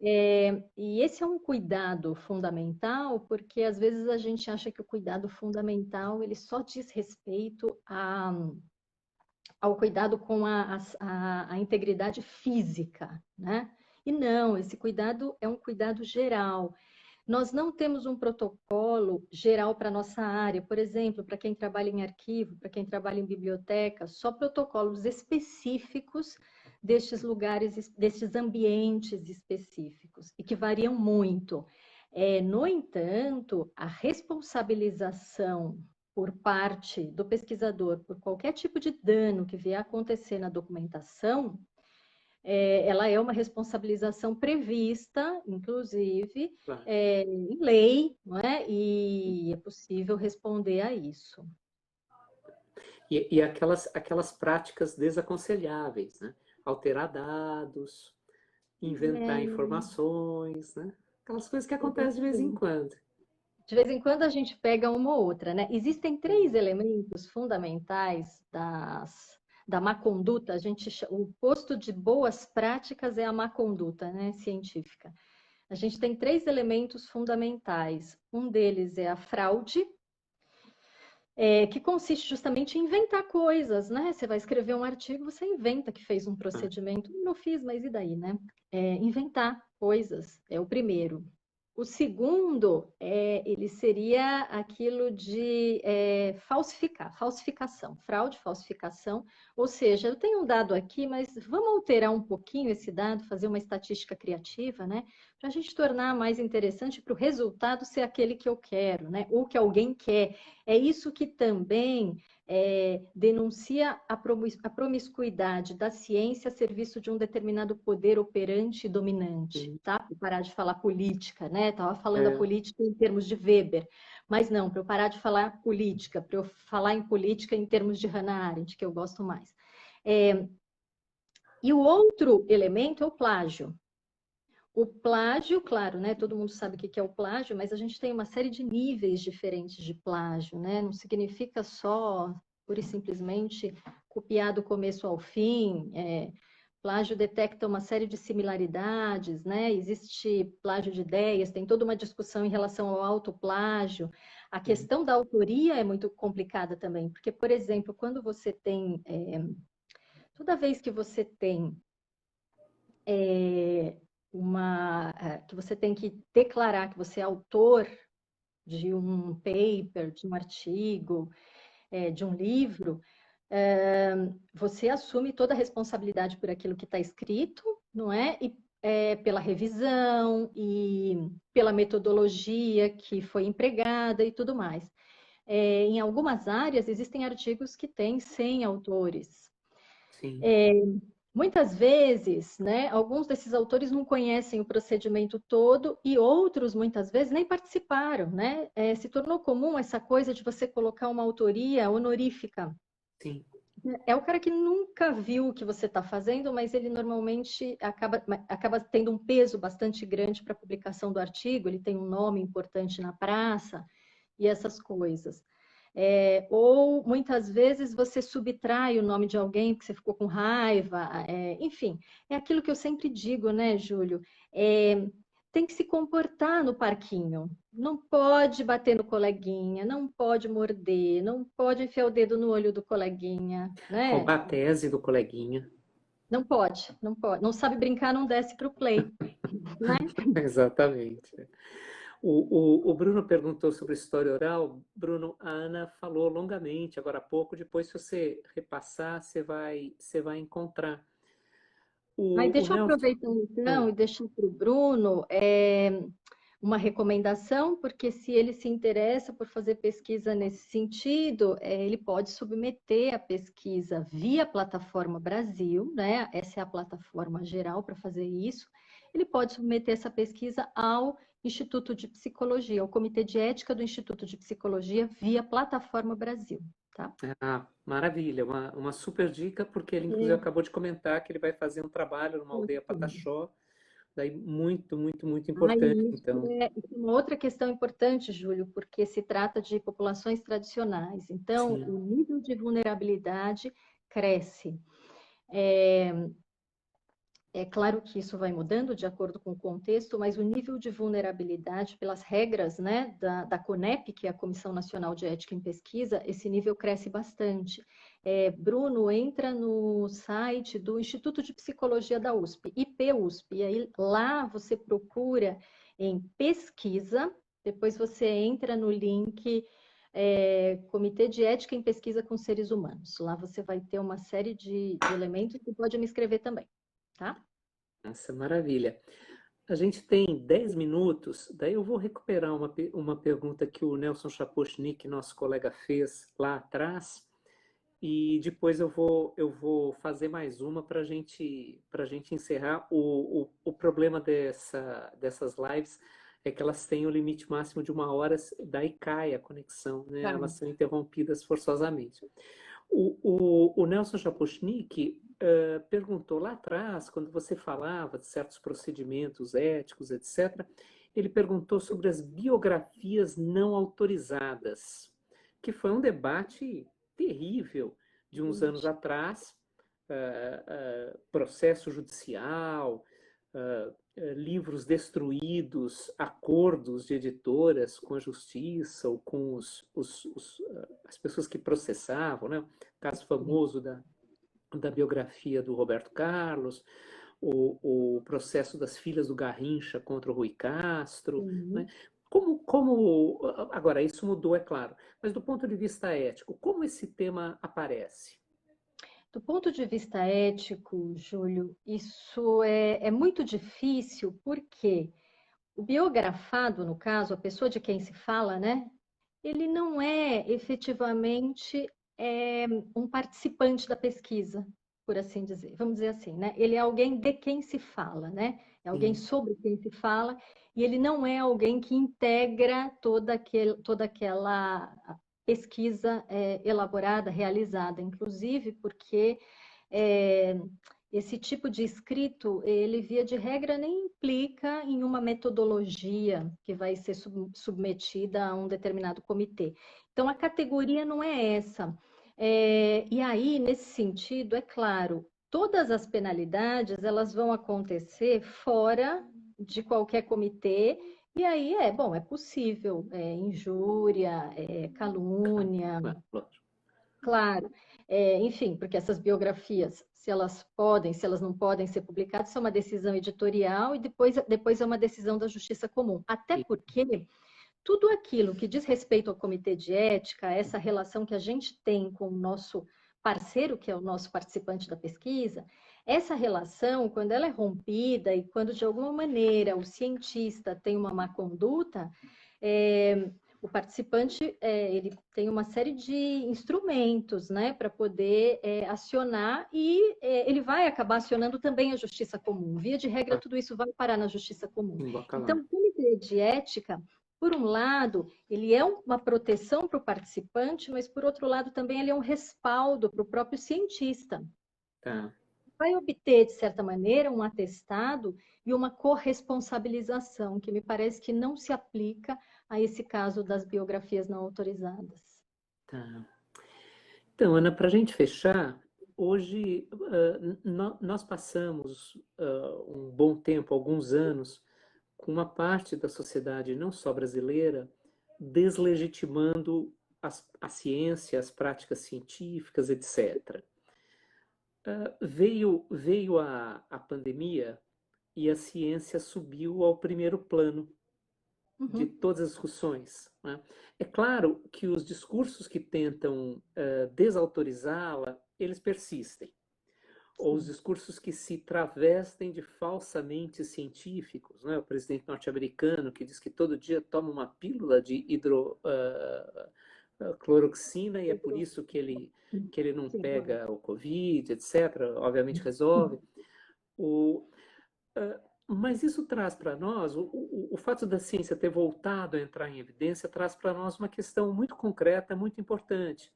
E esse é um cuidado fundamental, porque às vezes a gente acha que o cuidado fundamental ele só diz respeito ao cuidado com a integridade física, né? E não, esse cuidado é um cuidado geral. Nós não temos um protocolo geral para a nossa área, por exemplo, para quem trabalha em arquivo, para quem trabalha em biblioteca, só protocolos específicos destes lugares, destes ambientes específicos, e que variam muito. No entanto, a responsabilização por parte do pesquisador por qualquer tipo de dano que vier a acontecer na documentação, ela é uma responsabilização prevista, inclusive, Claro. em lei, não é? E é possível responder a isso. E aquelas práticas desaconselháveis, né? Alterar dados, inventar informações, né? Aquelas coisas que acontecem de vez em quando. De vez em quando a gente pega uma ou outra, né? Existem três elementos fundamentais da má conduta. O oposto de boas práticas é a má conduta, né, científica. A gente tem três elementos fundamentais. Um deles é a fraude, que consiste justamente em inventar coisas, né? Você vai escrever um artigo, você inventa que fez um procedimento. Não fiz, mas e daí, né? Inventar coisas é o primeiro. O segundo, ele seria aquilo de falsificação, fraude, falsificação. Ou seja, eu tenho um dado aqui, mas vamos alterar um pouquinho esse dado, fazer uma estatística criativa, né? Para a gente tornar mais interessante para o resultado ser aquele que eu quero, né? Ou que alguém quer. É isso que também denuncia a promiscuidade da ciência a serviço de um determinado poder operante e dominante, tá? Para parar de falar política, né? Estava falando a política em termos de Weber, mas não, para eu parar de falar política, para eu falar em política em termos de Hannah Arendt, que eu gosto mais. E o outro elemento é o plágio. O plágio, claro, né? Todo mundo sabe o que é o plágio, mas a gente tem uma série de níveis diferentes de plágio, né? Não significa só, pura e simplesmente, copiar do começo ao fim. Plágio detecta uma série de similaridades, né? Existe plágio de ideias, tem toda uma discussão em relação ao autoplágio. A questão da autoria é muito complicada também, porque, por exemplo, quando você tem... toda vez que você tem que você tem que declarar que você é autor de um paper, de um artigo, de um livro, você assume toda a responsabilidade por aquilo que está escrito, não é? E pela revisão e pela metodologia que foi empregada e tudo mais. Em algumas áreas, existem artigos que têm 100 autores. Sim, Muitas vezes, né, alguns desses autores não conhecem o procedimento todo e outros, muitas vezes, nem participaram, né? Se tornou comum essa coisa de você colocar uma autoria honorífica. sim. É o cara que nunca viu o que você está fazendo, mas ele normalmente acaba tendo um peso bastante grande para a publicação do artigo, ele tem um nome importante na praça e essas coisas. Ou muitas vezes você subtrai o nome de alguém porque você ficou com raiva, enfim, é aquilo que eu sempre digo, né, Júlio? Tem que se comportar no parquinho. Não pode bater no coleguinha, não pode morder, não pode enfiar o dedo no olho do coleguinha, né? Roubar a tese do coleguinha. Não pode, não pode. Não sabe brincar, não desce para o play, né? Exatamente. O Bruno perguntou sobre história oral. Bruno, a Ana falou longamente agora há pouco. Depois, se você repassar, você vai encontrar. Mas O deixa eu Nelson. aproveitar então Ah, e deixar para o Bruno uma recomendação, porque se ele se interessa por fazer pesquisa nesse sentido, ele pode submeter a pesquisa via plataforma Brasil, né? Essa é a plataforma geral para fazer isso. Ele pode submeter essa pesquisa ao Instituto de Psicologia, ao Comitê de Ética do Instituto de Psicologia via plataforma Brasil, tá? maravilha, uma super dica, porque ele inclusive acabou de comentar que ele vai fazer um trabalho numa aldeia Pataxó, daí muito, muito, muito importante, então. Isso é uma outra questão importante, Júlio, porque se trata de populações tradicionais. Então, Sim, o nível de vulnerabilidade cresce. É claro que isso vai mudando de acordo com o contexto, mas o nível de vulnerabilidade, pelas regras, né, da CONEP, que é a Comissão Nacional de Ética em Pesquisa, esse nível cresce bastante. Bruno, entra no site do Instituto de Psicologia da USP, IPUSP, e aí lá você procura em pesquisa, depois você entra no link Comitê de Ética em Pesquisa com Seres Humanos. Lá você vai ter uma série de elementos que pode me escrever também. Tá? nossa, maravilha. A gente tem 10 minutos, daí eu vou recuperar uma pergunta que o Nelson Chapochnik, nosso colega, fez lá atrás, e depois eu vou fazer mais uma para gente encerrar. O problema dessas lives é que elas têm o limite máximo de 1 hora, daí cai a conexão, né? Tá. Elas são interrompidas forçosamente. O Nelson Chapochnik perguntou lá atrás, quando você falava de certos procedimentos éticos, etc., ele perguntou sobre as biografias não autorizadas, que foi um debate terrível de uns anos atrás, processo judicial, livros destruídos, acordos de editoras com a justiça ou com as pessoas que processavam, né? O caso famoso da biografia do Roberto Carlos, o processo das filhas do Garrincha contra o Rui Castro, né? Sim. Agora, isso mudou, é claro, mas do ponto de vista ético, como esse tema aparece? Do ponto de vista ético, Júlio, isso é muito difícil, porque o biografado, no caso, a pessoa de quem se fala, né? Ele não é efetivamente um participante da pesquisa, por assim dizer. Vamos dizer assim, né? Ele é alguém de quem se fala, né? É alguém Sim, sobre quem se fala, e ele não é alguém que integra toda aquela pesquisa elaborada, realizada, inclusive porque é, esse tipo de escrito, ele via de regra nem implica em uma metodologia que vai ser submetida a um determinado comitê. Então, a categoria não é essa. E aí, nesse sentido, é claro, todas as penalidades, elas vão acontecer fora de qualquer comitê, e aí bom, é possível, injúria, calúnia, claro, lógico. claro, enfim, porque essas biografias, se elas podem, se elas não podem ser publicadas, isso é uma decisão editorial e depois é uma decisão da justiça comum. Até porque tudo aquilo que diz respeito ao comitê de ética, essa relação que a gente tem com o nosso parceiro, que é o nosso participante da pesquisa, essa relação, quando ela é rompida e quando de alguma maneira o cientista tem uma má conduta, é, o participante ele tem uma série de instrumentos, né, para poder acionar e ele vai acabar acionando também a justiça comum. Via de regra, Ah, tudo isso vai parar na justiça comum. em Então, Bacalar. o comitê de ética, por um lado, ele é uma proteção para o participante, mas por outro lado também ele é um respaldo para o próprio cientista. Tá. Vai obter, de certa maneira, um atestado e uma corresponsabilização, que me parece que não se aplica a esse caso das biografias não autorizadas. Tá. Então, Ana, para a gente fechar, hoje nós passamos um bom tempo, alguns anos, com uma parte da sociedade, não só brasileira, deslegitimando a ciência, as práticas científicas, etc. Veio a pandemia e a ciência subiu ao primeiro plano de Uhum. todas as discussões, né? É claro que os discursos que tentam desautorizá-la, eles persistem. Ou os Sim. discursos que se travestem de falsamente científicos, né? O presidente norte-americano que diz que todo dia toma uma pílula de hidrocloroxina e é por isso que ele não Sim. pega o Covid, etc. Obviamente resolve. O, mas isso traz para nós, o fato da ciência ter voltado a entrar em evidência, traz para nós uma questão muito concreta, muito importante.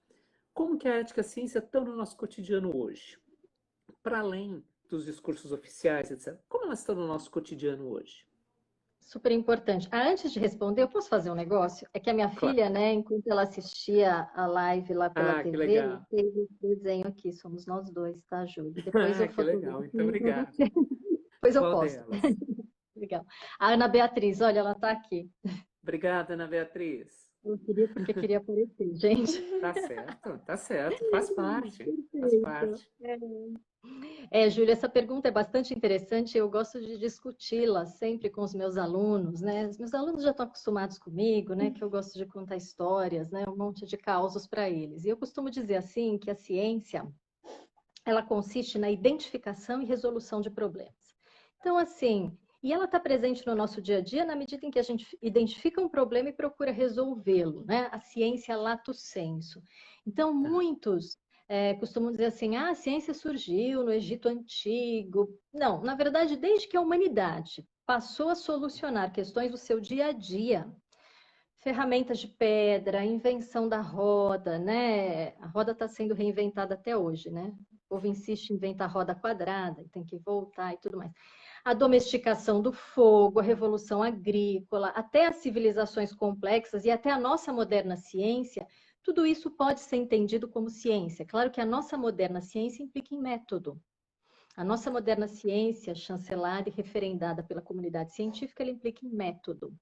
Como que a ética e a ciência estão no nosso cotidiano hoje? Para além dos discursos oficiais, etc. Como elas estão no nosso cotidiano hoje? Super importante. Antes de responder, eu posso fazer um negócio? É que a minha Claro. filha, né, enquanto ela assistia a live lá pela Ah, que TV, legal. fez esse desenho aqui, somos nós dois, tá, Júlia? Depois Ah, eu que legal. fotografio Muito para obrigado. você, depois eu Qual posto. delas? Legal. A Ana Beatriz, olha, ela tá aqui. Obrigada, Ana Beatriz. Eu queria porque queria aparecer, gente. Tá certo, faz parte, faz Perfeito. parte. Júlia, essa pergunta é bastante interessante. Eu gosto de discuti-la sempre com os meus alunos, né? Os meus alunos já estão acostumados comigo, né? Que eu gosto de contar histórias, né? Um monte de causos para eles. E eu costumo dizer assim que a ciência, ela consiste na identificação e resolução de problemas. Então, assim, e ela está presente no nosso dia a dia na medida em que a gente identifica um problema e procura resolvê-lo, né? A ciência lato sensu. Então, Tá. muitos costumam dizer assim, a ciência surgiu no Egito Antigo. Não, na verdade, desde que a humanidade passou a solucionar questões do seu dia a dia, ferramentas de pedra, invenção da roda, né? A roda está sendo reinventada até hoje, né? O povo insiste em inventar a roda quadrada, e tem que voltar e tudo mais. A domesticação do fogo, a revolução agrícola, até as civilizações complexas e até a nossa moderna ciência, tudo isso pode ser entendido como ciência. Claro que a nossa moderna ciência implica em método. A nossa moderna ciência, chancelada e referendada pela comunidade científica, ela implica em método.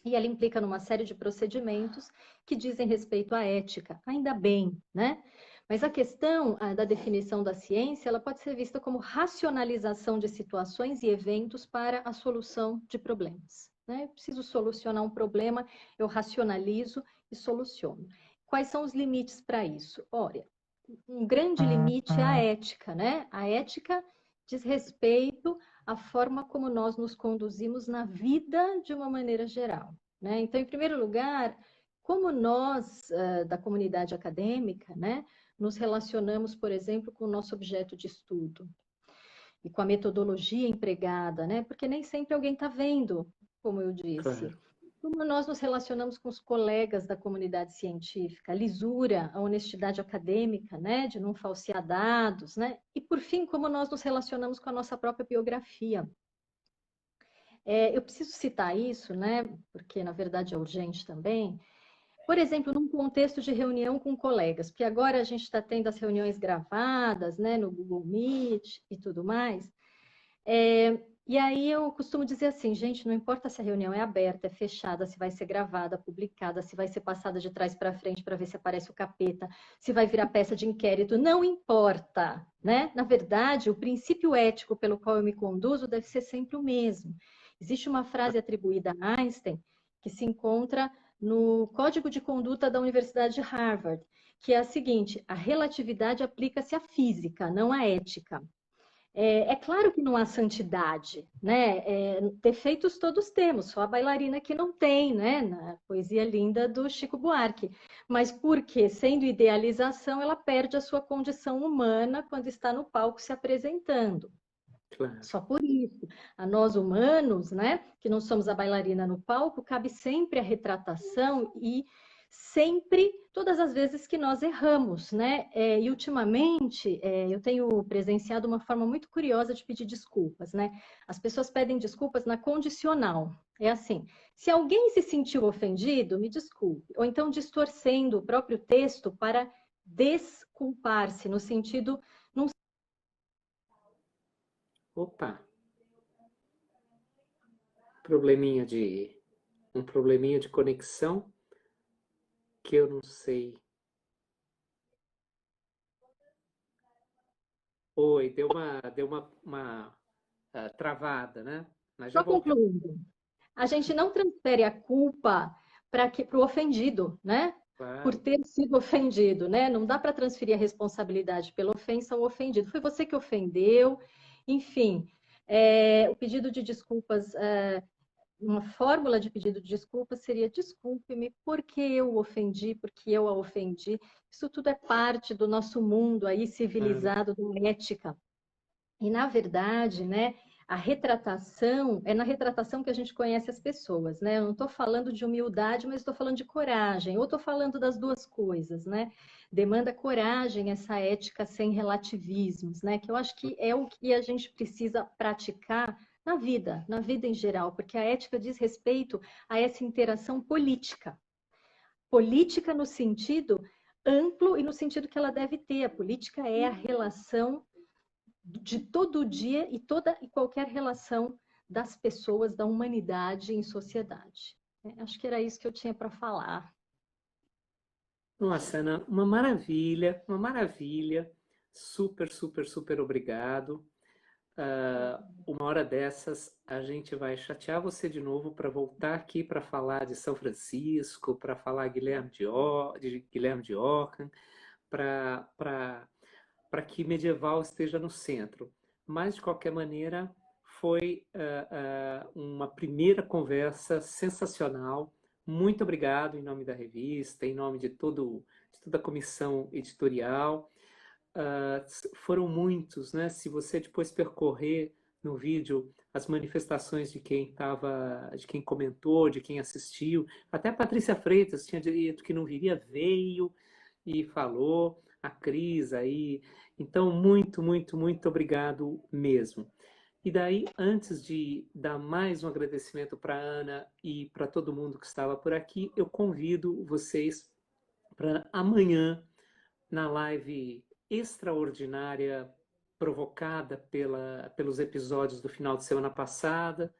E ela implica numa série de procedimentos que dizem respeito à ética. Ainda bem, né? Mas a questão da definição da ciência, ela pode ser vista como racionalização de situações e eventos para a solução de problemas. Né? Eu preciso solucionar um problema, eu racionalizo e soluciono. Quais são os limites para isso? Olha, um grande limite é a ética, né? A ética diz respeito à forma como nós nos conduzimos na vida de uma maneira geral, né? Então, em primeiro lugar, como nós, da comunidade acadêmica, né, nos relacionamos, por exemplo, com o nosso objeto de estudo e com a metodologia empregada, né? Porque nem sempre alguém está vendo, como eu disse. Claro. Como nós nos relacionamos com os colegas da comunidade científica, a lisura, a honestidade acadêmica, né, de não falsear dados, né? E por fim, como nós nos relacionamos com a nossa própria biografia. Eu preciso citar isso, né, porque na verdade é urgente também. Por exemplo, num contexto de reunião com colegas, porque agora a gente está tendo as reuniões gravadas, né, no Google Meet e tudo mais. E aí eu costumo dizer assim, gente, não importa se a reunião é aberta, é fechada, se vai ser gravada, publicada, se vai ser passada de trás para frente para ver se aparece o capeta, se vai virar peça de inquérito, não importa, né? Na verdade, o princípio ético pelo qual eu me conduzo deve ser sempre o mesmo. Existe uma frase atribuída a Einstein que se encontra no Código de Conduta da Universidade de Harvard, que é a seguinte: a relatividade aplica-se à física, não à ética. É claro que não há santidade, né? Defeitos todos temos, só a bailarina que não tem, né? Na poesia linda do Chico Buarque. Mas porque, sendo idealização, ela perde a sua condição humana quando está no palco se apresentando. Claro. Só por isso. A nós humanos, né, que não somos a bailarina no palco, cabe sempre a retratação e sempre, todas as vezes que nós erramos, né? E ultimamente eu tenho presenciado uma forma muito curiosa de pedir desculpas, né? As pessoas pedem desculpas na condicional. É assim, se alguém se sentiu ofendido, me desculpe. Ou então distorcendo o próprio texto para desculpar-se, no sentido, Opa, probleminha de um probleminha de conexão que eu não sei. Oi, deu uma travada, né? Mas já só voltei. concluindo. A gente não transfere a culpa para o ofendido, né? Por Claro. ter sido ofendido, né? Não dá para transferir a responsabilidade pela ofensa ao ofendido. Foi você que ofendeu, enfim. O pedido de desculpas, uma fórmula de pedido de desculpas seria: desculpe-me porque eu o ofendi, porque eu a ofendi. Isso tudo é parte do nosso mundo aí Claro. civilizado, da ética. E, na verdade, né, a retratação, é na retratação que a gente conhece as pessoas, né? Eu não estou falando de humildade, mas estou falando de coragem, ou estou falando das duas coisas, né? Demanda coragem essa ética sem relativismos, né? Que eu acho que é o que a gente precisa praticar na vida em geral, porque a ética diz respeito a essa interação política. Política no sentido amplo e no sentido que ela deve ter. A política é a relação de todo dia e toda e qualquer relação das pessoas, da humanidade em sociedade. Acho que era isso que eu tinha para falar. Nossa, Ana, uma maravilha, uma maravilha. Super, super, super obrigado. Uma hora dessas a gente vai chatear você de novo para voltar aqui para falar de São Francisco, para falar de Guilherme de Ockham, para que medieval esteja no centro. Mas, de qualquer maneira, foi uma primeira conversa sensacional. Muito obrigado em nome da revista, em nome de toda a comissão editorial. Foram muitos, né? Se você depois percorrer no vídeo as manifestações de quem comentou, de quem assistiu, até a Patrícia Freitas tinha dito que não viria, veio e falou, a Cris aí. Então, muito, muito, muito obrigado mesmo. E daí, antes de dar mais um agradecimento para a Ana e para todo mundo que estava por aqui, eu convido vocês para amanhã, na live extraordinária provocada pelos episódios do final de semana passada,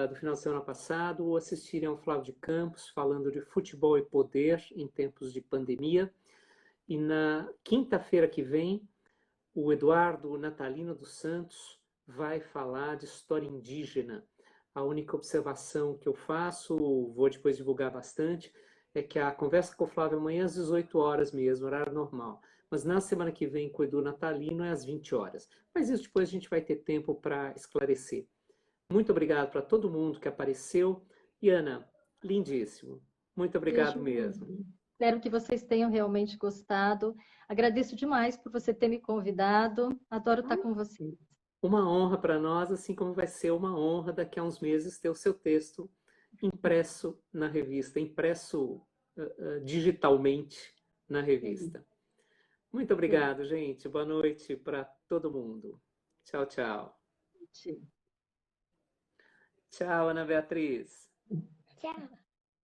do final de semana passado, ou assistirem ao Flávio de Campos falando de futebol e poder em tempos de pandemia. E na quinta-feira que vem, o Eduardo Natalino dos Santos vai falar de história indígena. A única observação que eu faço, vou depois divulgar bastante, é que a conversa com o Flávio amanhã é às 18 horas mesmo, horário normal. Mas na semana que vem com o Edu Natalino é às 20 horas. Mas isso depois a gente vai ter tempo para esclarecer. Muito obrigado para todo mundo que apareceu. E Ana, lindíssimo. Muito obrigado Beijo. mesmo. Espero que vocês tenham realmente gostado. Agradeço demais por você ter me convidado. Adoro estar com vocês. Uma honra para nós, assim como vai ser uma honra daqui a uns meses ter o seu texto impresso na revista, impresso digitalmente na Feliz, revista. Muito feliz. obrigado, gente. Boa noite para todo mundo. Tchau, tchau. Tchau, Ana Beatriz. Tchau.